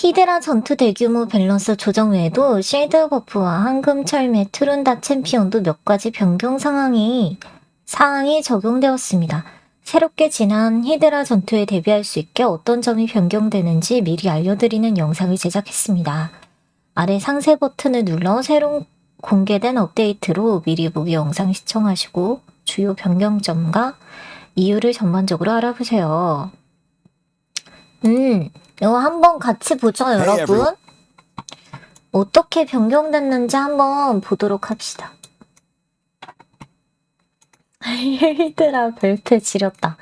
히드라 전투 대규모 밸런스 조정 외에도 실드 버프와 황금 철매 트룬다 챔피언도 몇 가지 변경 사항이 적용되었습니다. 새롭게 지난 히드라 전투에 대비할 수 있게 어떤 점이 변경되는지 미리 알려드리는 영상을 제작했습니다. 아래 상세 버튼을 눌러 새로 공개된 업데이트로 미리 보기 영상 시청하시고 주요 변경점과 이유를 전반적으로 알아보세요. 이거 한번 같이 보죠, 여러분. 어떻게 변경됐는지 한번 보도록 합시다. 히드라 벨트 지렸다.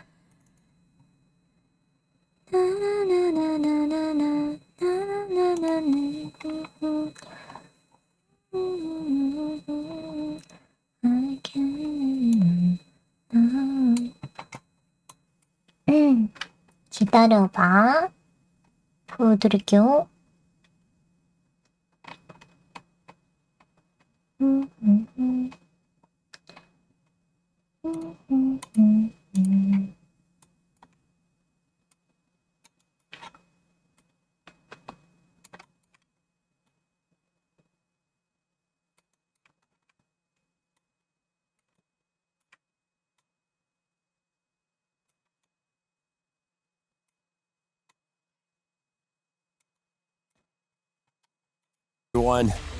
기다려봐. 보여드릴게요.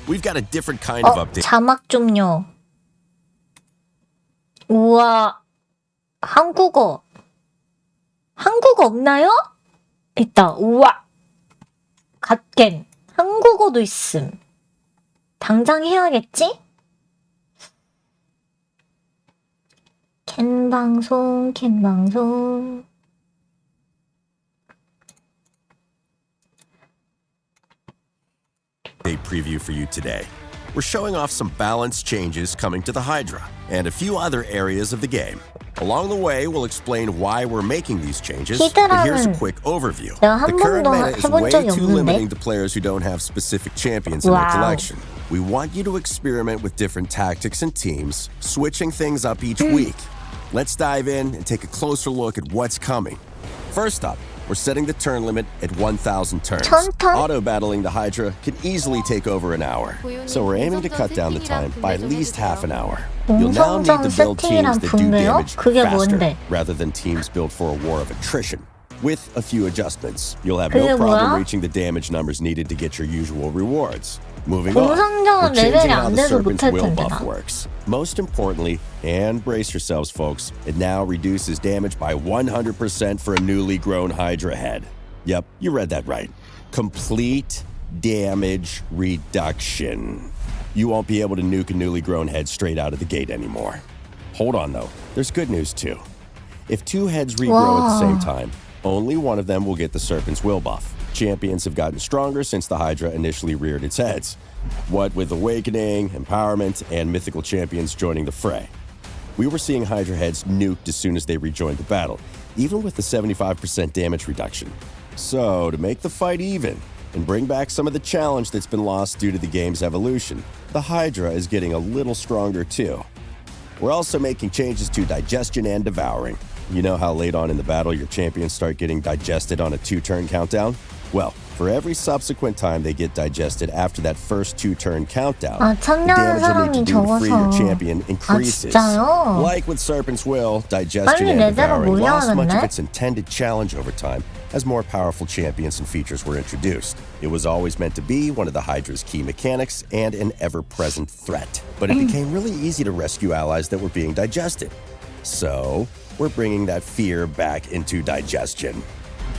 We've got a different kind of update. 자막 좀요. 우와, 한국어 없나요? 있다. 우와, 갓겜 한국어도 있음. 당장 해야겠지? 캔 방송. Preview for you today. We're showing off some balance changes coming to the Hydra and a few other areas of the game. Along the way, we'll explain why we're making these changes, but here's a quick overview. The current meta is way too limiting to players who don't have specific champions in their collection. We want you to experiment with different tactics and teams, switching things up each week. Let's dive in and take a closer look at what's coming. First up, we're setting the turn limit at 1,000 turns. Auto-battling the Hydra can easily take over an hour, so we're aiming to cut down the time by at least half an hour. You'll now need to build teams that do damage faster, rather than teams built for a war of attrition. With a few adjustments, you'll have no problem reaching the damage numbers needed to get your usual rewards. Moving on, we're changing how the Serpent's Will buff works. Most importantly, and brace yourselves folks, it now reduces damage by 100% for a newly grown Hydra head. Yep, you read that right. Complete damage reduction. You won't be able to nuke a newly grown head straight out of the gate anymore. Hold on though, there's good news too. If two heads regrow at the same time, only one of them will get the Serpent's Will buff. Champions have gotten stronger since the Hydra initially reared its heads. What with Awakening, Empowerment, and mythical champions joining the fray. We were seeing Hydra heads nuked as soon as they rejoined the battle, even with the 75% damage reduction. So, to make the fight even, and bring back some of the challenge that's been lost due to the game's evolution, the Hydra is getting a little stronger too. We're also making changes to digestion and devouring. You know how late on in the battle your champions start getting digested on a 2-turn countdown? Well, for every subsequent time they get digested after that first 2-turn countdown, the damage you'll need to do to free your champion increases. Like with Serpent's Will, digestion and devouring lost much of its intended challenge over time as more powerful champions and features were introduced. It was always meant to be one of the Hydra's key mechanics and an ever-present threat. But it became really easy to rescue allies that were being digested. So, we're bringing that fear back into digestion.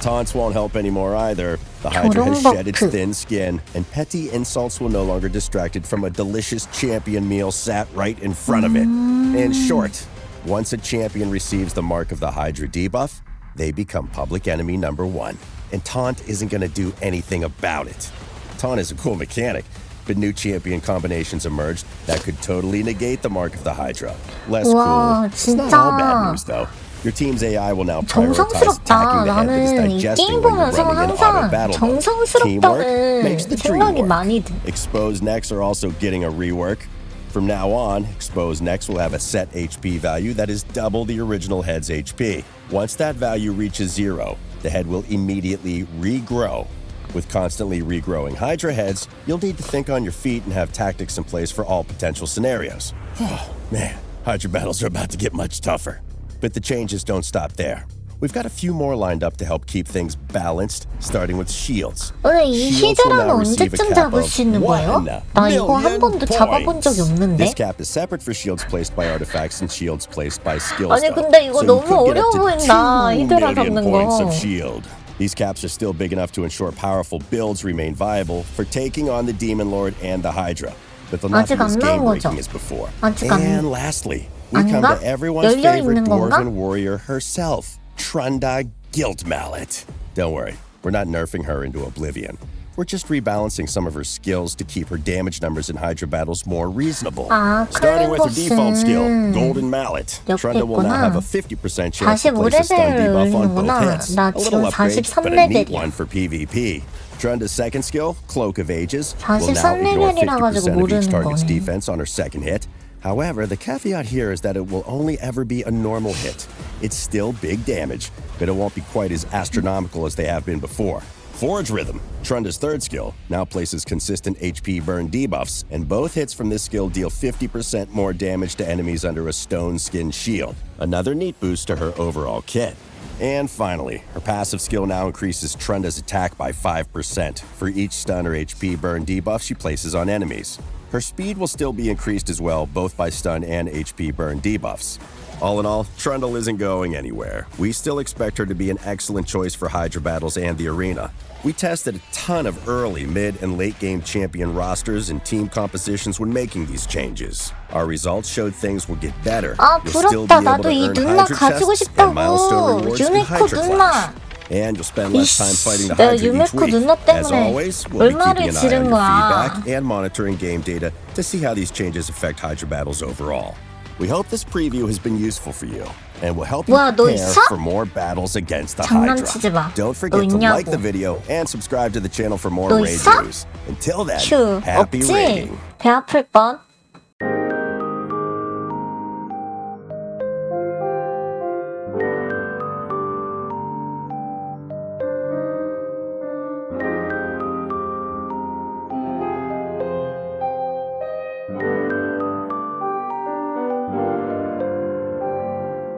Taunts won't help anymore either. The Hydra has shed its thin skin, and petty insults will no longer distract it from a delicious champion meal sat right in front of it. In short, once a champion receives the mark of the Hydra debuff, they become public enemy number 1. And Taunt isn't going to do anything about it. Taunt is a cool mechanic, but new champion combinations emerged that could totally negate the mark of the Hydra. Less cool. It's not all bad news though. Your team's AI will now prioritize attacking the head that is digesting when you're running an auto-battle mode. Teamwork makes the dream work. Exposed necks are also getting a rework. From now on, exposed necks will have a set HP value that is double the original head's HP. Once that value reaches 0, the head will immediately regrow. With constantly regrowing Hydra heads, you'll need to think on your feet and have tactics in place for all potential scenarios. Oh, man, Hydra battles are about to get much tougher. But the changes don't stop there. We've got a few more lined up to help keep things balanced, starting with shields. 오늘 이 Shields will 히드라는 now receive a 언제쯤 cap 잡을 of 수 있는 거예요? 1 나 이거 한 million 번도 잡아본 적이 points. 없는데? This cap is separate for shields placed by artifacts and shields placed by skills. 아니 though. 근데 이거 So you 너무 could get 어려워 up to 보인다. 2 히드라 million 잡는 points 거. of shield. These caps are still big enough to ensure powerful builds remain viable for taking on the Demon Lord and the Hydra. But they'll not be 아직 as 안 나온 거죠? game-breaking as before. 아직 안- And lastly, we come 아닌가? to everyone's 열려 favorite 있는 건가? dwarven warrior herself, Trunda Guilt Mallet. Don't worry, we're not nerfing her into oblivion. We're just rebalancing some of her skills to keep her damage numbers in Hydra battles more reasonable. 아, Starting with her default skill, 클랜버스는 Golden Mallet. 옆에 Trunda will now have a 있구나. 50% chance to place a stun 45레벨 debuff on both 올리는구나. hits. 나 A little 지금 upgrade, but a neat 43레벨이야. one for PvP. Trunda's second skill, Cloak of Ages, will now 43 ignore 레벨이라 가지고 50% of each 모르는 target's 거네. defense on her second hit. However, the caveat here is that it will only ever be a normal hit. It's still big damage, but it won't be quite as astronomical as they have been before. Forge Rhythm, Trunda's third skill, now places consistent HP burn debuffs, and both hits from this skill deal 50% more damage to enemies under a stone skin shield. Another neat boost to her overall kit. And finally, her passive skill now increases Trunda's attack by 5% for each stun or HP burn debuff she places on enemies. Her speed will still be increased as well, both by stun and HP burn debuffs. All in all, Trundle isn't going anywhere. We still expect her to be an excellent choice for Hydra battles and the arena. We tested a ton of early, mid, and late game champion rosters and team compositions when making these changes. Our results showed things will get better. 아 You'll still 부럽다. be able 나도 to 이 earn 누나 Hydra 가지고 chests and milestone 싶다고. rewards in 유메코 Hydra 누나. Clash. And you'll spend less time fighting the 내가 Hydra each 유메코 week. 누나 As 때문에 always, we'll be 얼마를 keeping an eye on 지른 your 거야. feedback and monitoring game data to see how these changes affect Hydra battles overall. We hope this preview has been useful for you and will help you 뭐야, 너 prepare 있어? for more battles against the 장난치지 Hydra. 마. Don't 너 forget to like 있냐고. the video and subscribe to the channel for more 너 raid 있어? news. Until then, 휴 happy 없지? raiding. 배 아플 뻔.